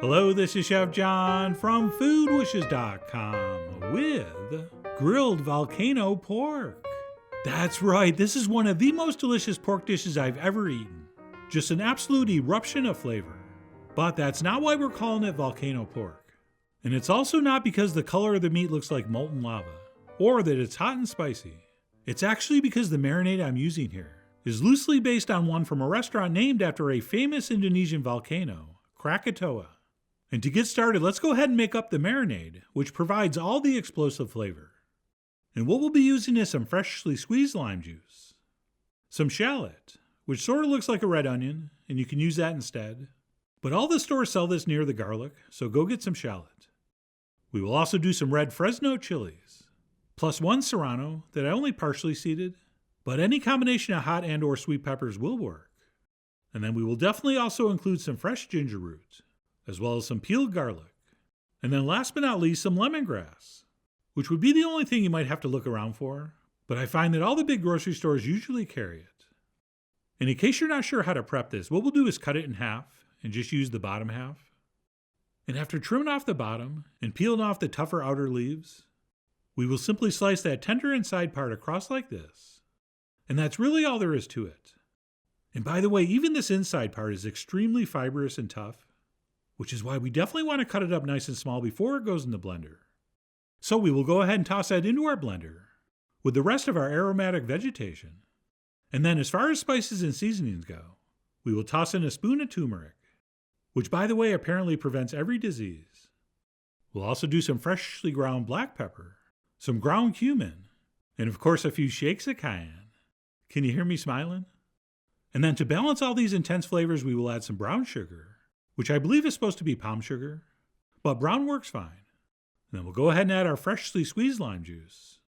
Hello, this is Chef John from foodwishes.com with Grilled Volcano Pork. That's right, this is one of the most delicious pork dishes I've ever eaten. Just an absolute eruption of flavor. But that's not why we're calling it volcano pork. And it's also not because the color of the meat looks like molten lava, or that it's hot and spicy. It's actually because the marinade I'm using here is loosely based on one from a restaurant named after a famous Indonesian volcano, Krakatoa. And to get started, let's go ahead and make up the marinade, which provides all the explosive flavor. And what we'll be using is some freshly squeezed lime juice, some shallot, which sort of looks like a red onion, and you can use that instead. But all the stores sell this near the garlic, so go get some shallot. We will also do some red Fresno chilies, plus one serrano that I only partially seeded, but any combination of hot and or sweet peppers will work. And then we will definitely also include some fresh ginger root, as well as some peeled garlic. And then last but not least, some lemongrass, which would be the only thing you might have to look around for, but I find that all the big grocery stores usually carry it. And in case you're not sure how to prep this, what we'll do is cut it in half and just use the bottom half. And after trimming off the bottom and peeling off the tougher outer leaves, we will simply slice that tender inside part across like this. And that's really all there is to it. And by the way, even this inside part is extremely fibrous and tough, which is why we definitely want to cut it up nice and small before it goes in the blender. So we will go ahead and toss that into our blender with the rest of our aromatic vegetation. And then as far as spices and seasonings go, we will toss in a spoon of turmeric, which by the way apparently prevents every disease. We'll also do some freshly ground black pepper, some ground cumin, and of course a few shakes of cayenne. Can you hear me smiling? And then to balance all these intense flavors, we will add some brown sugar, which I believe is supposed to be palm sugar, but brown works fine. And then we'll go ahead and add our freshly squeezed lime juice,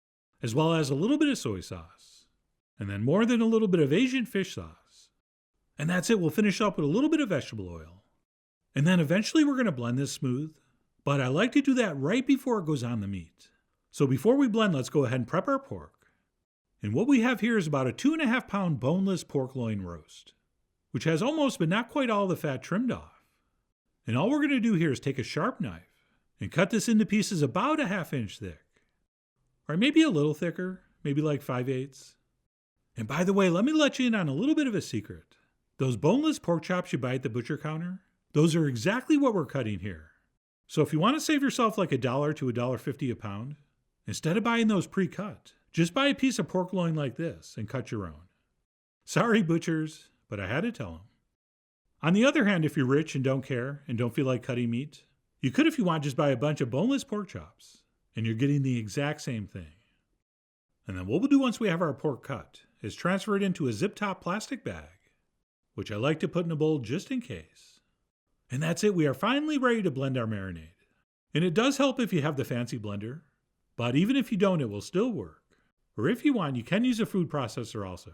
as well as a little bit of soy sauce, and then more than a little bit of Asian fish sauce. And that's it, we'll finish up with a little bit of vegetable oil. And then eventually we're going to blend this smooth, but I like to do that right before it goes on the meat. So before we blend, let's go ahead and prep our pork. And what we have here is about a 2.5 pound boneless pork loin roast, which has almost but not quite all the fat trimmed off. And all we're going to do here is take a sharp knife and cut this into pieces about a 1/2 inch thick. Or maybe a little thicker, maybe like 5/8. And by the way, let me let you in on a little bit of a secret. Those boneless pork chops you buy at the butcher counter, those are exactly what we're cutting here. So if you want to save yourself like $1 to $1.50 a pound, instead of buying those pre-cut, just buy a piece of pork loin like this and cut your own. Sorry, butchers, but I had to tell them. On the other hand, if you're rich and don't care and don't feel like cutting meat, you could, if you want, just buy a bunch of boneless pork chops, and you're getting the exact same thing. And then what we'll do once we have our pork cut is transfer it into a zip-top plastic bag, which I like to put in a bowl just in case. And that's it, we are finally ready to blend our marinade. And it does help if you have the fancy blender, but even if you don't, it will still work. Or if you want, you can use a food processor also.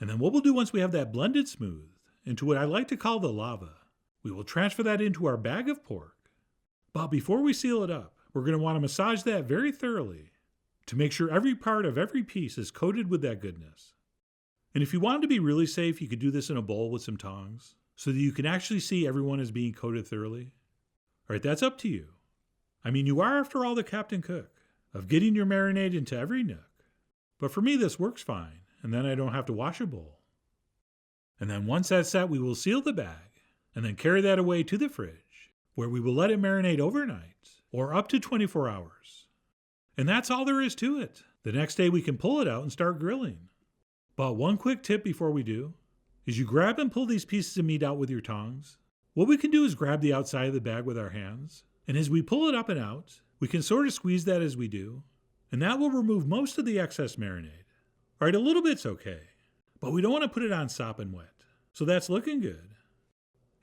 And then what we'll do once we have that blended smooth into what I like to call the lava, we will transfer that into our bag of pork. But before we seal it up, we're going to want to massage that very thoroughly to make sure every part of every piece is coated with that goodness. And if you wanted to be really safe, you could do this in a bowl with some tongs so that you can actually see everyone is being coated thoroughly. All right, that's up to you. I mean, you are, after all, the captain cook of getting your marinade into every nook. But for me, this works fine, and then I don't have to wash a bowl. And then once that's set, we will seal the bag and then carry that away to the fridge, where we will let it marinate overnight or up to 24 hours. And that's all there is to it. The next day we can pull it out and start grilling. But one quick tip before we do is you grab and pull these pieces of meat out with your tongs. What we can do is grab the outside of the bag with our hands, and as we pull it up and out, we can sort of squeeze that as we do, and that will remove most of the excess marinade. All right, a little bit's okay, but we don't want to put it on sopping wet. So that's looking good.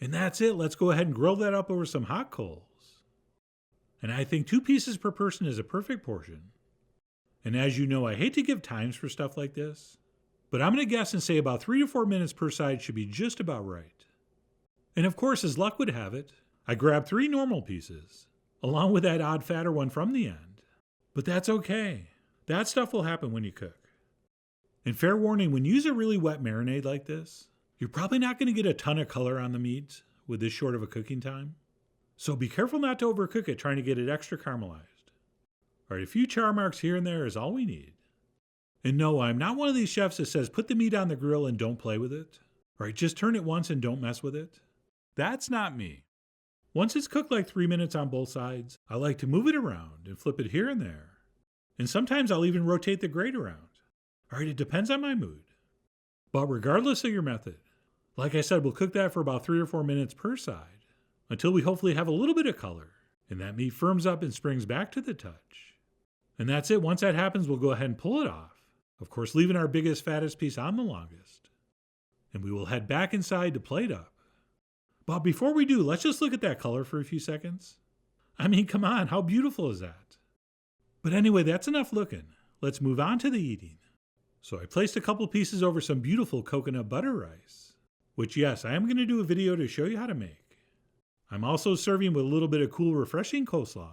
And that's it. Let's go ahead and grill that up over some hot coals. And I think 2 pieces per person is a perfect portion. And as you know, I hate to give times for stuff like this, but I'm going to guess and say about 3 to 4 minutes per side should be just about right. And of course, as luck would have it, I grabbed 3 normal pieces, along with that odd fatter one from the end. But that's okay. That stuff will happen when you cook. And fair warning, when you use a really wet marinade like this, you're probably not going to get a ton of color on the meat with this short of a cooking time. So be careful not to overcook it trying to get it extra caramelized. Alright, a few char marks here and there is all we need. And no, I'm not one of these chefs that says put the meat on the grill and don't play with it. Alright, just turn it once and don't mess with it. That's not me. Once it's cooked like 3 minutes on both sides, I like to move it around and flip it here and there. And sometimes I'll even rotate the grate around. Alright, it depends on my mood. But regardless of your method, like I said, we'll cook that for about 3 or 4 minutes per side until we hopefully have a little bit of color and that meat firms up and springs back to the touch. And that's it. Once that happens, we'll go ahead and pull it off. Of course, leaving our biggest, fattest piece on the longest. And we will head back inside to plate up. But before we do, let's just look at that color for a few seconds. I mean, come on, how beautiful is that? But anyway, that's enough looking. Let's move on to the eating. So I placed a couple pieces over some beautiful coconut butter rice, which yes, I am going to do a video to show you how to make. I'm also serving with a little bit of cool, refreshing coleslaw.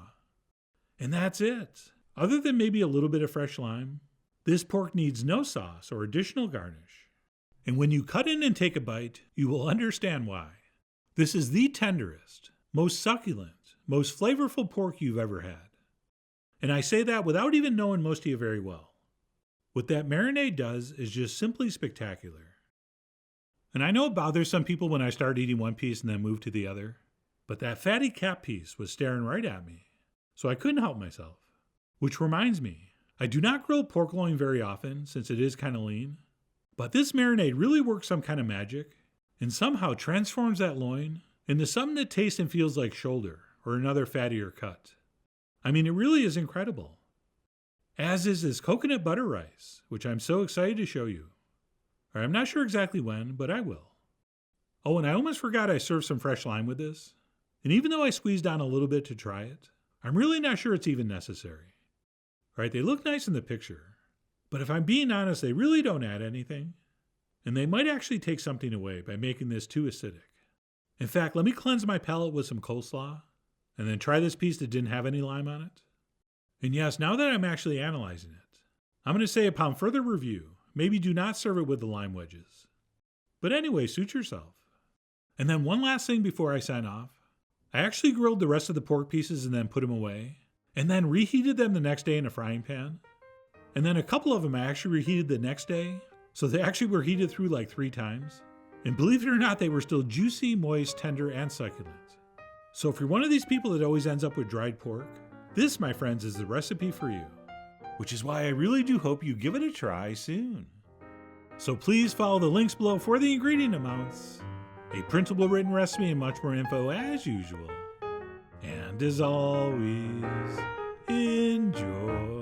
And that's it. Other than maybe a little bit of fresh lime, this pork needs no sauce or additional garnish. And when you cut in and take a bite, you will understand why. This is the tenderest, most succulent, most flavorful pork you've ever had. And I say that without even knowing most of you very well. What that marinade does is just simply spectacular. And I know it bothers some people when I start eating one piece and then move to the other, but that fatty cap piece was staring right at me, so I couldn't help myself. Which reminds me, I do not grill pork loin very often since it is kind of lean, but this marinade really works some kind of magic and somehow transforms that loin into something that tastes and feels like shoulder or another fattier cut. I mean, it really is incredible. As is this coconut butter rice, which I'm so excited to show you. Or I'm not sure exactly when, but I will. Oh, and I almost forgot I served some fresh lime with this. And even though I squeezed on a little bit to try it, I'm really not sure it's even necessary. Right, they look nice in the picture, but if I'm being honest, they really don't add anything. And they might actually take something away by making this too acidic. In fact, let me cleanse my palate with some coleslaw, and then try this piece that didn't have any lime on it. And yes, now that I'm actually analyzing it, I'm going to say upon further review, maybe do not serve it with the lime wedges. But anyway, suit yourself. And then one last thing before I sign off. I actually grilled the rest of the pork pieces and then put them away, and then reheated them the next day in a frying pan. And then a couple of them I actually reheated the next day, so they actually were heated through like 3 times. And believe it or not, they were still juicy, moist, tender, and succulent. So if you're one of these people that always ends up with dried pork, this, my friends, is the recipe for you. Which is why I really do hope you give it a try soon. So please follow the links below for the ingredient amounts, a printable written recipe, and much more info as usual. And as always, enjoy.